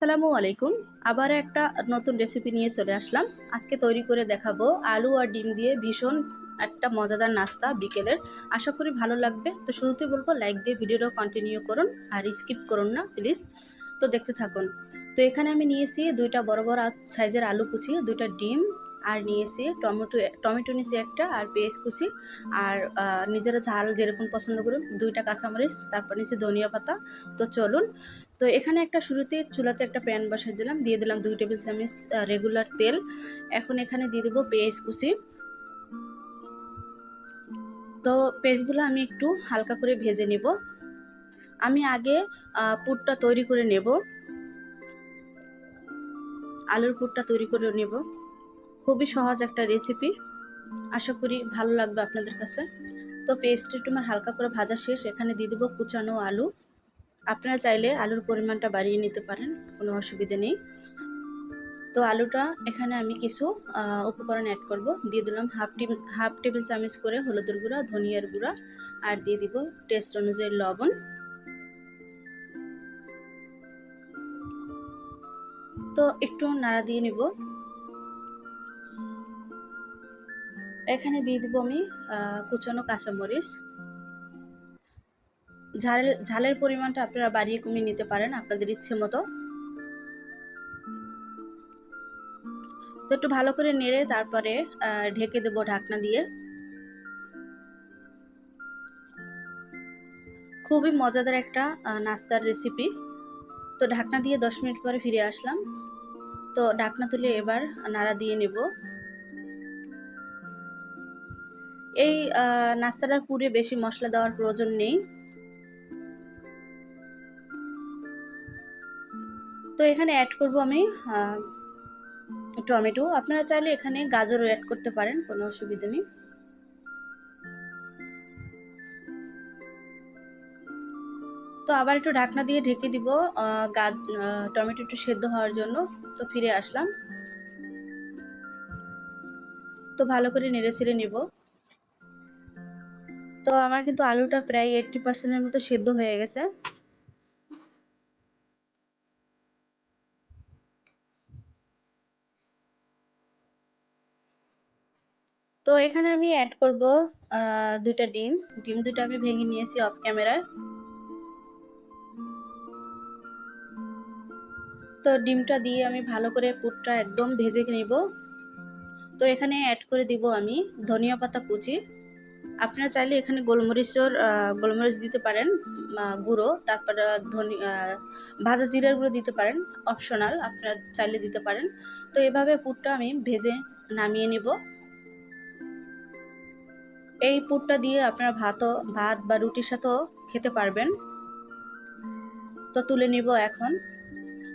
আসসালামু আলাইকুম। আবার একটা নতুন রেসিপি নিয়ে চলে আসলাম। আজকে তৈরি করে দেখাবো আলু আর ডিম দিয়ে ভীষণ একটা মজাদার নাস্তা বিকেলের। আশা করি ভালো লাগবে। তো শুরুতেই বলবো লাইক দিয়ে ভিডিওটা কন্টিনিউ করুন আর স্কিপ করুন না প্লিজ। তো দেখতে থাকুন। তো এখানে আমি নিয়েছি ২টা বড় বড় সাইজের আলু কুচি, ২টা ডিম আর নিয়েছি টমেটো নিয়েছি একটা আর পেঁয়াজ কুচি আর নিজেরা ঝাল যেরকম পছন্দ করুন ২টা কাঁচামরিচ, তারপর নিয়েছি ধনিয়া পাতা। তো চলুন। তো এখানে একটা শুরুতে চুলাতে একটা প্যান বসাই দিলাম, দিয়ে দিলাম 2 টেবিল চামচ রেগুলার তেল। এখন এখানে দিয়ে দেবো পেঁয়াজ কুচি। তো পেঁয়াজগুলো আমি একটু হালকা করে ভেজে নেব। আমি আগে পুরটা তৈরি করে নেব, আলুর পুরটা তৈরি করে নেব। খুবই সহজ একটা রেসিপি, আশা করি ভালো লাগবে আপনাদের কাছে। তো পেস্টটা একটু আমার হালকা করে ভাজা শেষ, এখানে দিয়ে দেবো কুচানো আলু। আপনারা চাইলে আলুর পরিমাণটা বাড়িয়ে নিতে পারেন, কোনো অসুবিধা নেই। তো আলুটা এখানে আমি কিছু উপকরণ অ্যাড করব। দিয়ে দিলাম হাফ টেবিল চামচ করে হলুদের গুঁড়া, ধনিয়ার গুঁড়া আর দিয়ে দিব টেস্ট অনুযায়ী লবণ। তো একটু নাড়া দিয়ে নিব। এখানে দিয়ে দিব আমি কুচানো কাঁচামরিচ। ঝালের পরিমাণটা আপনারা বাড়িয়ে কমিয়ে নিতে পারেন আপনাদের ইচ্ছে মতো। তো একটু ভালো করে নেড়ে তারপরে ঢেকে দেবো ঢাকনা দিয়ে। খুবই মজাদার একটা নাস্তার রেসিপি। তো ঢাকনা দিয়ে 10 মিনিট পরে ফিরে আসলাম। তো ঢাকনা তুলে এবার নাড়া দিয়ে নেব। এই নাস্তাটার পুরে বেশি মশলা দেওয়ার প্রয়োজন নেই। তো এখানে অ্যাড করব আমি টমেটো। আপনারা চাইলে এখানে গাজরও অ্যাড করতে পারেন, কোনো অসুবিধা নেই। তো আবার একটু ঢাকনা দিয়ে ঢেকে দিব টমেটো একটু সেদ্ধ হওয়ার জন্য। তো ফিরে আসলাম। তো ভালো করে নেড়ে চেড়ে নিব। তো আমার কিন্তু আলুটা প্রায় 80% মতো সেদ্ধ হয়ে গেছে। তো এখানে আমি অ্যাড করব 2টা ডিম। ডিম 2টা আমি ভেঙে নিয়েছি অফ ক্যামেরায়। তো ডিমটা দিয়ে আমি ভালো করে পুরটা একদম ভেজে নিব। তো এখানে অ্যাড করে দিব আমি ধনিয়া পাতা কুচি। আপনারা চাইলে এখানে গোলমরিচ দিতে পারেন গুঁড়ো, তারপর ভাজা জিরার গুঁড়ো দিতে পারেন, অপশনাল, আপনারা চাইলে দিতে পারেন। তো এভাবে পুরটা আমি ভেজে নামিয়ে নিব। এই পুরটা দিয়ে আপনারা ভাত বা রুটির সাথেও খেতে পারবেন। তো তুলে নিব এখন।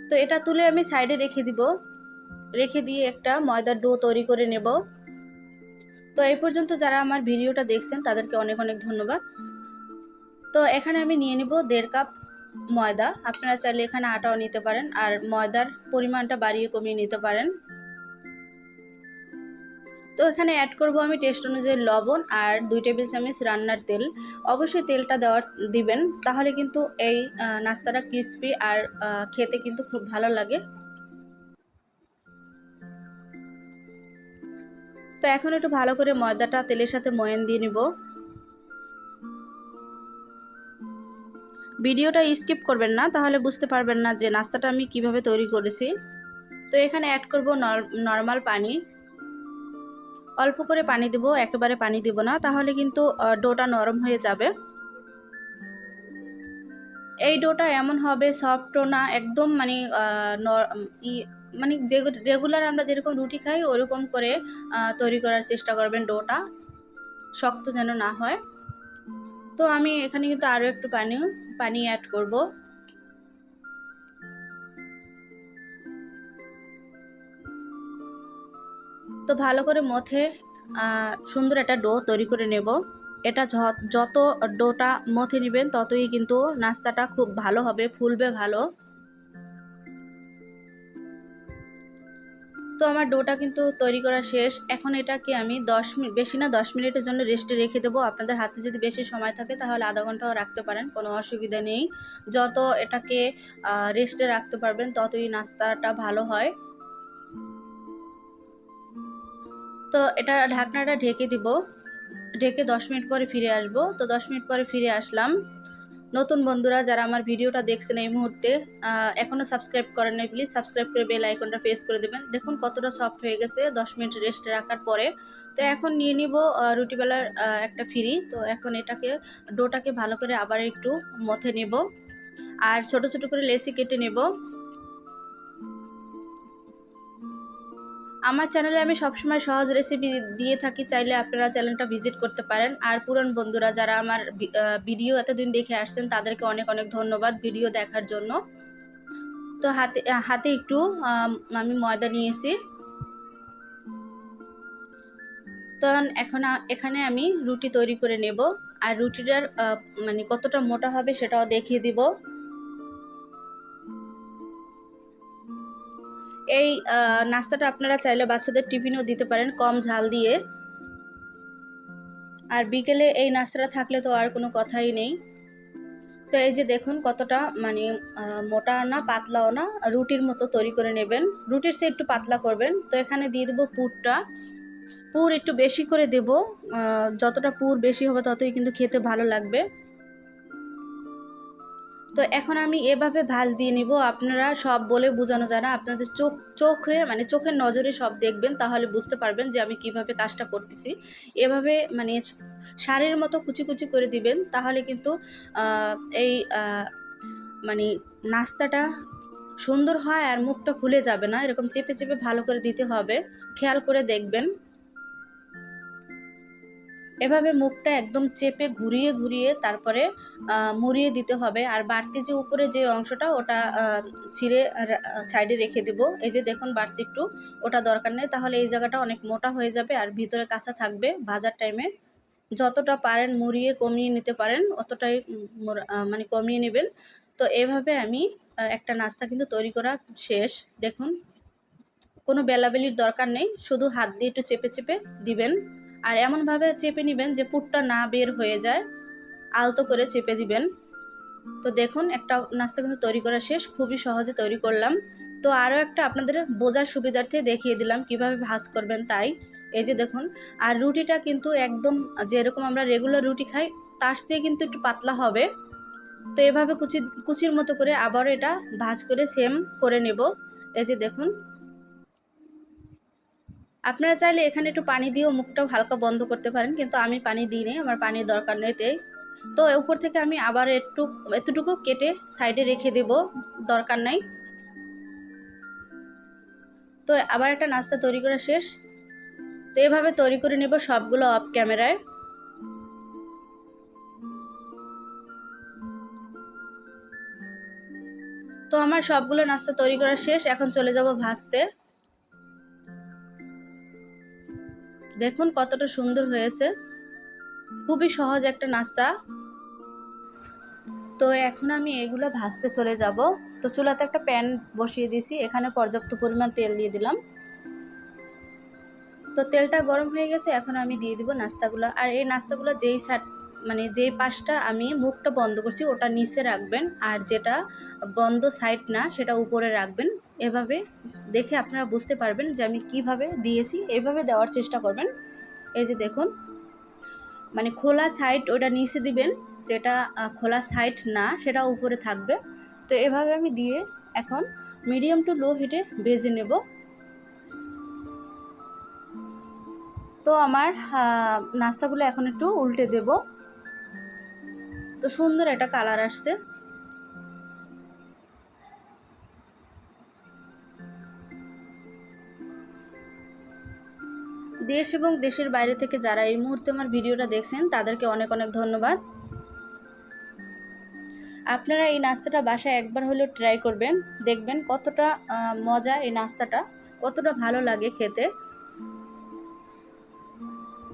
তো এটা তুলে আমি সাইডে রেখে দিব। রেখে দিয়ে একটা ময়দার ডো তৈরি করে নেব। তো এই পর্যন্ত যারা আমার ভিডিওটা দেখছেন তাদেরকে অনেক অনেক ধন্যবাদ। তো এখানে আমি নিয়ে নিব 1.5 কাপ ময়দা। আপনারা চাইলে এখানে আটাও নিতে পারেন আর ময়দার পরিমাণটা বাড়িয়ে কমিয়ে নিতে পারেন। তো এখানে অ্যাড করব আমি টেস্ট অনুযায়ী লবণ আর 2 টেবিল চামচ রান্নার তেল। অবশ্যই তেলটা দিবেন, তাহলে কিন্তু এই নাস্তাটা ক্রিস্পি আর খেতে কিন্তু খুব ভালো লাগে। তো এখন একটু ভালো করে ময়দাটা তেলের সাথে ময়ান দিয়ে নিব। ভিডিওটা স্কিপ করবেন না, তাহলে বুঝতে পারবেন না যে নাস্তাটা আমি কিভাবে তৈরি করেছি। তো এখানে অ্যাড করব নর্মাল পানি। অল্প করে পানি দেব, একেবারে পানি দেব না, তাহলে কিন্তু ডোটা নরম হয়ে যাবে। এই ডোটা এমন হবে, সফটও না একদম, মানে মানে যে রেগুলার আমরা যেরকম রুটি খাই ওরকম করে তৈরি করার চেষ্টা করবেন, ডোটা শক্ত যেন না হয়। তো আমি এখানে কিন্তু আরও একটু পানি অ্যাড করব। তো ভালো করে মথে সুন্দর একটা ডো তৈরি করে নেব। এটা যত ডোটা মথে নেবেন ততই কিন্তু নাস্তাটা খুব ভালো হবে, ফুলবে ভালো। তো আমার ডোটা কিন্তু তৈরি করা শেষ। এখন এটাকে আমি 10 মিনিট, বেশি না 10 মিনিটের জন্য রেস্টে রেখে দেবো। আপনাদের হাতে যদি বেশি সময় থাকে তাহলে আধা ঘন্টাও রাখতে পারেন, কোনো অসুবিধা নেই। যত এটাকে রেস্টে রাখতে পারবেন ততই নাস্তাটা ভালো হয়। তো এটা ঢাকনাটা ঢেকে দিব, ঢেকে 10 মিনিট পরে ফিরে আসবো। তো 10 মিনিট পরে ফিরে আসলাম। নতুন বন্ধুরা যারা আমার ভিডিওটা দেখছেন এই মুহূর্তে এখনো সাবস্ক্রাইব করেন নাই, প্লিজ সাবস্ক্রাইব করে বেল আইকনটা প্রেস করে দেবেন। দেখুন কতটা সফট হয়ে গেছে 10 মিনিট রেস্টে রাখার পরে। তো এখন নিয়ে নিব রুটি বেলার একটা ফিরি। তো এখন এটাকে ডোটাকে ভালো করে আবার একটু মথে নেব আর ছোট ছোট করে লেচি কেটে নেব। আমার চ্যানেলে আমি সবসময় সহজ রেসিপি দিয়ে থাকি, চাইলে আপনারা চ্যানেলটা ভিজিট করতে পারেন। আর পুরান বন্ধুরা যারা আমার ভিডিও এতদিন দেখে আসছেন তাদেরকে অনেক অনেক ধন্যবাদ ভিডিও দেখার জন্য। তো হাতে হাতে একটু আমি ময়দা নিয়েছি। তো এখন এখানে আমি রুটি তৈরি করে নেব আর রুটিটার মানে কতটা মোটা হবে সেটাও দেখিয়ে দিব। এই নাস্তাটা আপনারা চাইলে বাচ্চাদের টিফিনও দিতে পারেন কম ঝাল দিয়ে। আর বিকেলে এই নাস্তাটা থাকলে তো আর কোনো কথাই নেই। তো এই যে দেখুন কতটা মানে মোটা না পাতলাও না, রুটির মতো তৈরি করে নেবেন। রুটির চেয়ে একটু পাতলা করবেন। তো এখানে দিয়ে দেবো পুরটা। পুর একটু বেশি করে দেব, যতটা পুর বেশি হবে ততই কিন্তু খেতে ভালো লাগবে। তো এখন আমি এভাবে ভাঁজ দিয়ে নিব। আপনারা সব বলে বোঝানো যায় না, আপনাদের চোখে মানে চোখের নজরে সব দেখবেন, তাহলে বুঝতে পারবেন যে আমি কিভাবে কাজটা করতেছি। এভাবে মানে শাড়ির মতো কুচি কুচি করে দিবেন, তাহলে কিন্তু এই মানে নাস্তাটা সুন্দর হয় আর মুখটা খুলে যাবে না। এরকম চেপে চেপে ভালো করে দিতে হবে, খেয়াল করে দেখবেন। এভাবে মুখটা একদম চেপে ঘুরিয়ে ঘুরিয়ে তারপরে মুড়িয়ে দিতে হবে। আর বাড়তি যে উপরে যে অংশটা ওটা ছিঁড়ে সাইডে রেখে দেব। এই যে দেখুন বাড়তি একটু, ওটা দরকার নেই, তাহলে এই জায়গাটা অনেক মোটা হয়ে যাবে আর ভিতরে কাঁচা থাকবে। ভাজার টাইমে যতটা পারেন মুড়িয়ে কমিয়ে নিতে পারেন, অতটাই মানে কমিয়ে নেবেন। তো এভাবে আমি একটা নাস্তা কিন্তু তৈরি করা শেষ। দেখুন কোনো বেলাবেলির দরকার নেই, শুধু হাত দিয়ে একটু চেপে চেপে দিবেন। আর এমনভাবে চেপে নেবেন যে পুরটা না বের হয়ে যায়, আলতো করে চেপে দিবেন। তো দেখুন একটা নাস্তা কিন্তু তৈরি করা শেষ, খুবই সহজে তৈরি করলাম। তো আরও একটা আপনাদের বোঝার সুবিধার্থে দেখিয়ে দিলাম কিভাবে ভাজ করবেন তাই। এই যে দেখুন, আর রুটিটা কিন্তু একদম যেরকম আমরা রেগুলার রুটি খাই তার চেয়ে কিন্তু একটু পাতলা হবে। তো এভাবে কুচির মতো করে আবারও এটা ভাজ করে সেম করে নেব। এই যে দেখুন, আপনারা চাইলে এখানে একটু পানি দিয়েও মুখটাও হালকা বন্ধ করতে পারেন, কিন্তু আমি পানি দিই নি, আমার পানির দরকার নেই। তো উপর থেকে আমি আবার এতটুকু কেটে সাইডে রেখে দেব, দরকার নাই। তো আবার একটা নাস্তা তৈরি করা শেষ। তো এভাবে তৈরি করে নেব সবগুলো অফ ক্যামেরায়। তো আমার সবগুলো নাস্তা তৈরি করা শেষ, এখন চলে যাব ভাজতে। দেখুন কতটা সুন্দর হয়েছে, খুবই সহজ একটা নাস্তা। তো এখন আমি এগুলো ভাজতে চলে যাব। তো চুলাতে একটা প্যান বসিয়ে দিয়েছি, এখানে পর্যাপ্ত পরিমাণ তেল দিয়ে দিলাম। তো তেলটা গরম হয়ে গেছে, এখন আমি দিয়ে দিব নাস্তাগুলো। আর এই নাস্তাগুলো যেই মানে যেই পাশটা আমি মুখটা বন্ধ করছি ওটা নিচে রাখবেন, আর যেটা বন্ধ সাইড না সেটা উপরে রাখবেন। এভাবে দেখে আপনারা বুঝতে পারবেন যে আমি কিভাবে দিয়েছি, এভাবে দেওয়ার চেষ্টা করবেন। এই যে দেখুন, মানে খোলা সাইড ওটা নিচে দিবেন, যেটা খোলা সাইড না সেটা উপরে থাকবে। তো এভাবে আমি দিয়ে এখন মিডিয়াম টু লো হিটে ভেজে নেব। তো আমার নাস্তাগুলো এখন একটু উল্টে দেব। তো সুন্দর একটা কালার আসছে। দেশ এবং দেশের বাইরে থেকে যারা এই মুহূর্তে আমার ভিডিওটা দেখছেন তাদেরকে অনেক অনেক ধন্যবাদ। আপনারা এই নাস্তাটা বাসায় একবার হলেও ট্রাই করবেন, দেখবেন কতটা মজা এই নাস্তাটা, কতটা ভালো লাগে খেতে।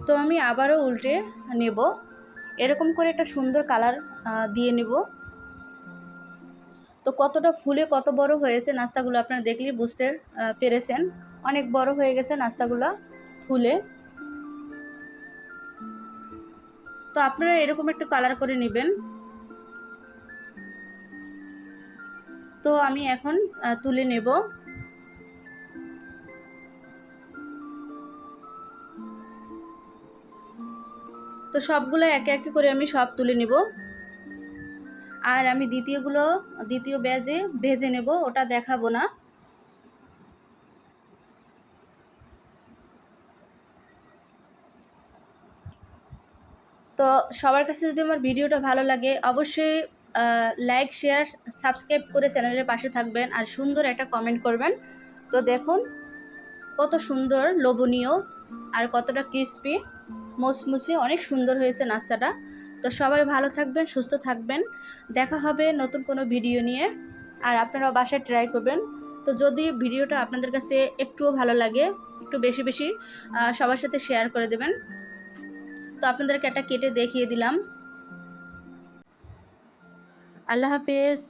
তো আমি আবারও উল্টে নেব, এরকম করে একটা সুন্দর কালার দিয়ে নেব। তো কতটা ফুলে কত বড় হয়েছে নাস্তাগুলো আপনারা দেখলেই বুঝতে পেরেছেন। অনেক বড় হয়ে গেছে নাস্তাগুলো ফুলে। তো আপনারা এরকম একটু কালার করে নেবেন। তো আমি এখন তুলে নেব। তো সবগুলো একে একে করে আমি সব তুলে নেব। আর আমি দ্বিতীয় ব্যাচে ভেজে নেব, ওটা দেখাবো না। তো সবার কাছে যদি আমার ভিডিওটা ভালো লাগে অবশ্যই লাইক শেয়ার সাবস্ক্রাইব করে চ্যানেলের পাশে থাকবেন আর সুন্দর একটা কমেন্ট করবেন। তো দেখুন কত সুন্দর, লোভনীয় আর কতটা ক্রিস্পি মুচমুচে, অনেক সুন্দর হয়েছে নাস্তাটা। তো সবাই ভালো থাকবেন, সুস্থ থাকবেন। দেখা হবে নতুন কোনো ভিডিও নিয়ে। আর আপনারা বাসায় ট্রাই করবেন। তো যদি ভিডিওটা আপনাদের কাছে একটুও ভালো লাগে একটু বেশি বেশি সবার সাথে শেয়ার করে দেবেন। তো আপনাদেরকে একটা কেটে দেখিয়ে দিলাম। আল্লাহ হাফেজ।